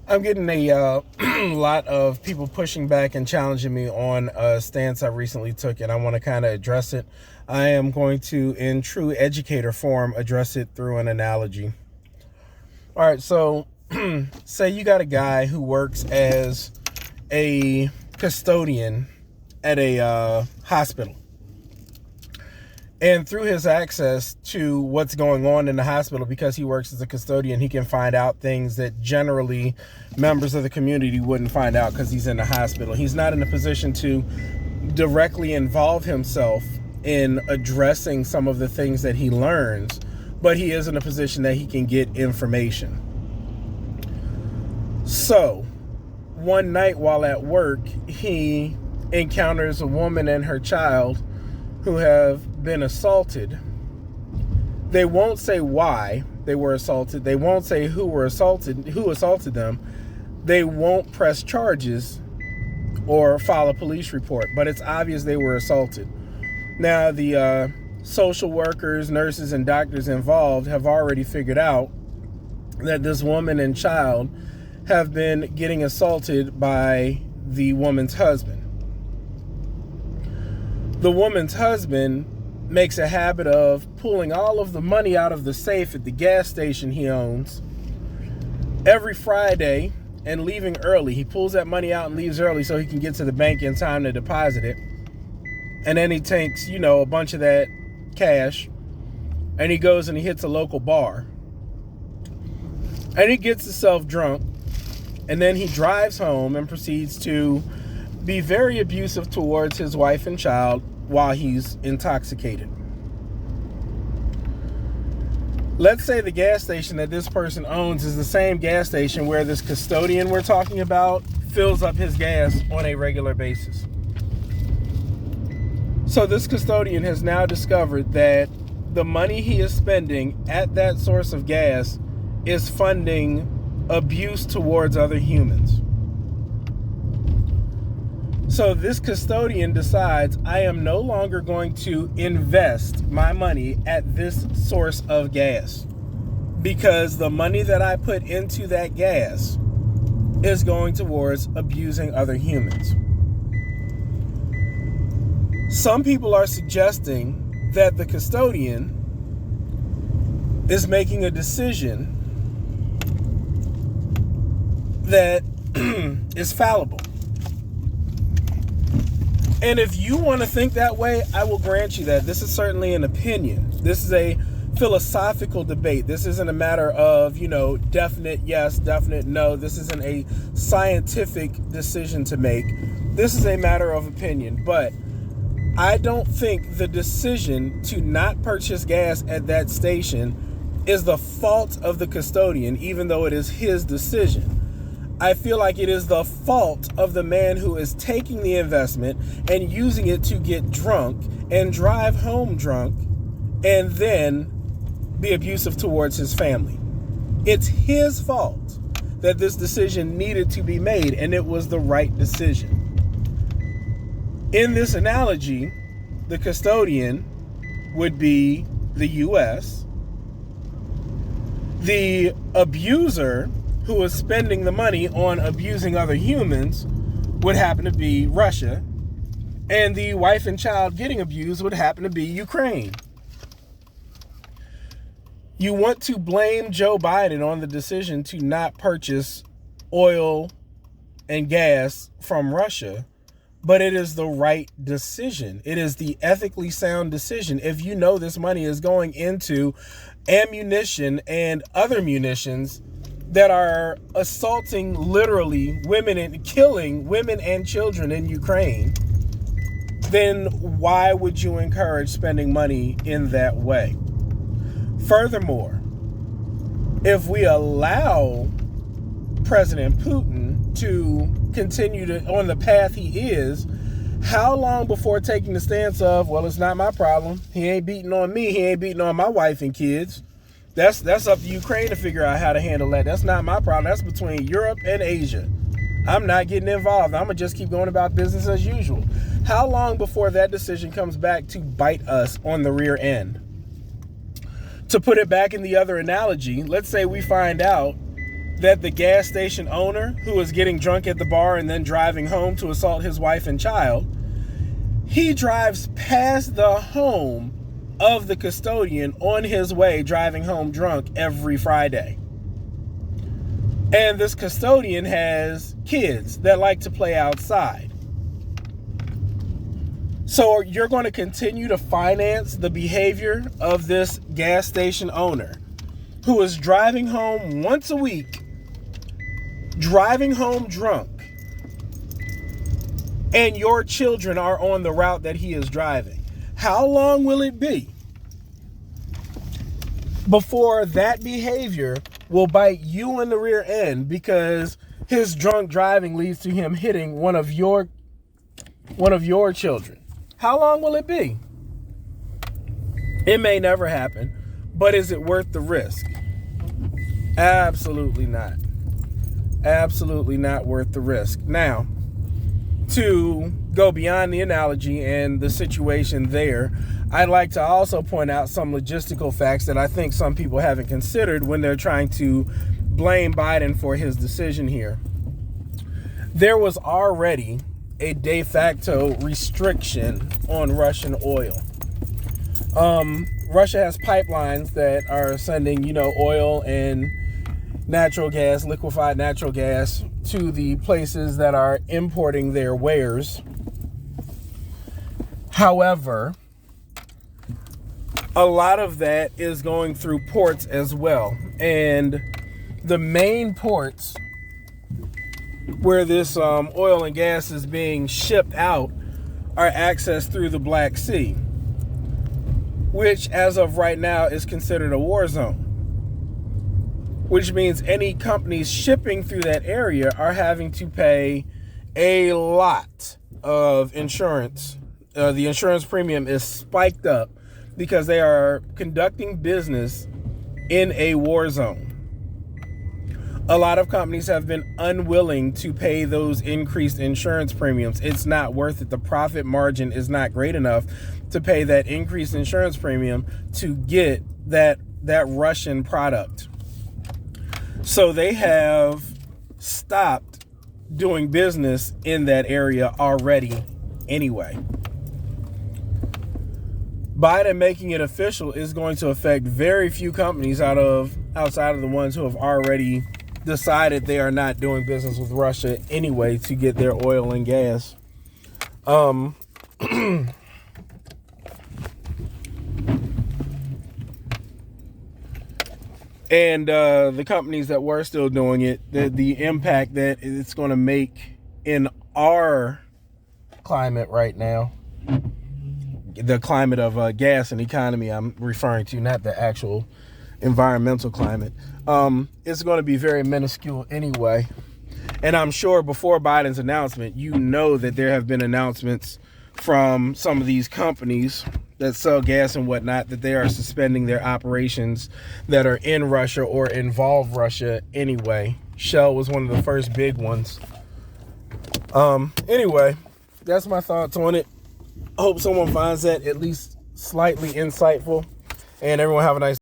I'm getting a lot of people pushing back and challenging me on a stance I recently took, and I want to kind of address it. I am going to, in true educator form, address it through an analogy. All right, so say you got a guy who works as a custodian at a hospital. And through his access to what's going on in the hospital, because he works as a custodian, he can find out things that generally members of the community wouldn't find out because he's in the hospital. He's not in a position to directly involve himself in addressing some of the things that he learns, but he is in a position that he can get information. So, one night while at work, he encounters a woman and her child who have been assaulted. They won't say why they were assaulted. They won't say who assaulted them. They won't press charges or file a police report, but it's obvious they were assaulted. Now, the social workers, nurses, and doctors involved have already figured out that this woman and child have been getting assaulted by the woman's husband. The woman's husband makes a habit of pulling all of the money out of the safe at the gas station he owns every Friday and leaving early. He pulls that money out and leaves early so he can get to the bank in time to deposit it. And then he takes, a bunch of that cash and he goes and he hits a local bar. And he gets himself drunk. And then he drives home and proceeds to be very abusive towards his wife and child while he's intoxicated. Let's say the gas station that this person owns is the same gas station where this custodian we're talking about fills up his gas on a regular basis. So this custodian has now discovered that the money he is spending at that source of gas is funding abuse towards other humans. So this custodian decides, I am no longer going to invest my money at this source of gas because the money that I put into that gas is going towards abusing other humans. Some people are suggesting that the custodian is making a decision that is fallible. And if you want to think that way, I will grant you that. This is certainly an opinion. This is a philosophical debate. This isn't a matter of, definite yes, definite no. This isn't a scientific decision to make. This is a matter of opinion. But I don't think the decision to not purchase gas at that station is the fault of the custodian, even though it is his decision. I feel like it is the fault of the man who is taking the investment and using it to get drunk and drive home drunk and then be abusive towards his family. It's his fault that this decision needed to be made, and it was the right decision. In this analogy, the custodian would be the U.S. The abuser who is spending the money on abusing other humans would happen to be Russia, and the wife and child getting abused would happen to be Ukraine. You want to blame Joe Biden on the decision to not purchase oil and gas from Russia, but it is the right decision. It is the ethically sound decision. If you know this money is going into ammunition and other munitions that are assaulting literally women and killing women and children in Ukraine, then why would you encourage spending money in that way? Furthermore, if we allow President Putin to continue on the path he is, how long before taking the stance of, well, it's not my problem. He ain't beating on me. He ain't beating on my wife and kids. That's up to Ukraine to figure out how to handle that. That's not my problem. That's between Europe and Asia. I'm not getting involved. I'm going to just keep going about business as usual. How long before that decision comes back to bite us on the rear end? To put it back in the other analogy, let's say we find out that the gas station owner, who was getting drunk at the bar and then driving home to assault his wife and child, he drives past the home of the custodian on his way driving home drunk every Friday. And this custodian has kids that like to play outside. So you're going to continue to finance the behavior of this gas station owner who is driving home once a week, driving home drunk, and your children are on the route that he is driving. How long will it be before that behavior will bite you in the rear end because his drunk driving leads to him hitting one of your children? How long will it be? It may never happen, but is it worth the risk? Absolutely not. Absolutely not worth the risk. Now, to go beyond the analogy and the situation there, I'd like to also point out some logistical facts that I think some people haven't considered when they're trying to blame Biden for his decision here. There was already a de facto restriction on Russian oil. Russia has pipelines that are sending, oil and natural gas, liquefied natural gas, to the places that are importing their wares. However, a lot of that is going through ports as well. And the main ports where this oil and gas is being shipped out are accessed through the Black Sea, which as of right now is considered a war zone, which means any companies shipping through that area are having to pay a lot of insurance. The insurance premium is spiked up because they are conducting business in a war zone. A lot of companies have been unwilling to pay those increased insurance premiums. It's not worth it. The profit margin is not great enough to pay that increased insurance premium to get that Russian product. So they have stopped doing business in that area already anyway. Biden making it official is going to affect very few companies outside of the ones who have already decided they are not doing business with Russia anyway to get their oil and gas. And the companies that were still doing it, the impact that it's going to make in our climate right now, the climate of gas and economy I'm referring to, not the actual environmental climate, it's going to be very minuscule anyway. And I'm sure before Biden's announcement, that there have been announcements from some of these companies that sell gas and whatnot that they are suspending their operations that are in Russia or involve Russia anyway. Shell was one of the first big ones. Anyway, that's my thoughts on it. I hope someone finds that at least slightly insightful. And everyone have a nice